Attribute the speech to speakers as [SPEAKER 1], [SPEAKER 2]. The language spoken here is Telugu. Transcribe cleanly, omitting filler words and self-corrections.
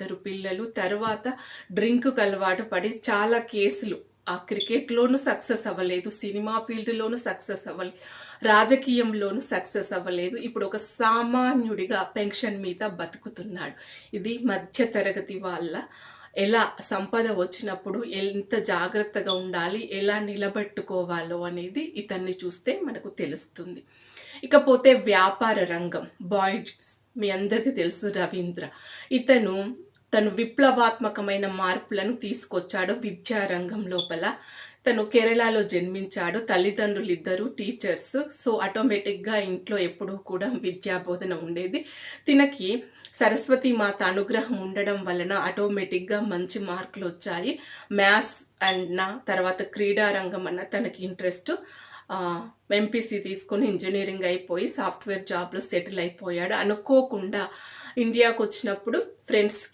[SPEAKER 1] 2 పిల్లలు. తర్వాత డ్రింక్‌కు అలవాటు పడి చాలా కేసులు. ఆ క్రికెట్‌లోనూ సక్సెస్ అవ్వలేదు. సినిమా ఫీల్డ్‌లోనూ సక్సెస్ అవ్వలేదు. రాజకీయంలోనూ సక్సెస్ అవ్వలేదు. ఇప్పుడు ఒక సామాన్యుడిగా పెన్షన్ మీద బతుకుతున్నాడు. ఇది మధ్య తరగతి వాళ్ళ ఎలా సంపద వచ్చినప్పుడు ఎంత జాగ్రత్తగా ఉండాలి, ఎలా నిలబెట్టుకోవాలో అనేది ఇతన్ని చూస్తే మనకు తెలుస్తుంది. ఇకపోతే వ్యాపార రంగం, బాయ్స్ మీ అందరికీ తెలుసు రవీంద్ర. ఇతను తను విప్లవాత్మకమైన మార్పులను తీసుకొచ్చాడు విద్యారంగం లోపల. తను కేరళలో జన్మించాడు. తల్లిదండ్రులు ఇద్దరు టీచర్స్. సో ఆటోమేటిక్గా ఇంట్లో ఎప్పుడూ కూడా విద్యా బోధన ఉండేది. తినకి సరస్వతి మాత అనుగ్రహం ఉండడం వలన ఆటోమేటిక్గా మంచి మార్కులు వచ్చాయి. మ్యాథ్స్ అండ్ తర్వాత క్రీడారంగం అన్న తనకి ఇంట్రెస్ట్. ఎంపీసీ తీసుకొని ఇంజనీరింగ్ అయిపోయి సాఫ్ట్వేర్ జాబ్లో సెటిల్ అయిపోయాడు. అనుకోకుండా ఇండియాకు వచ్చినప్పుడు ఫ్రెండ్స్కి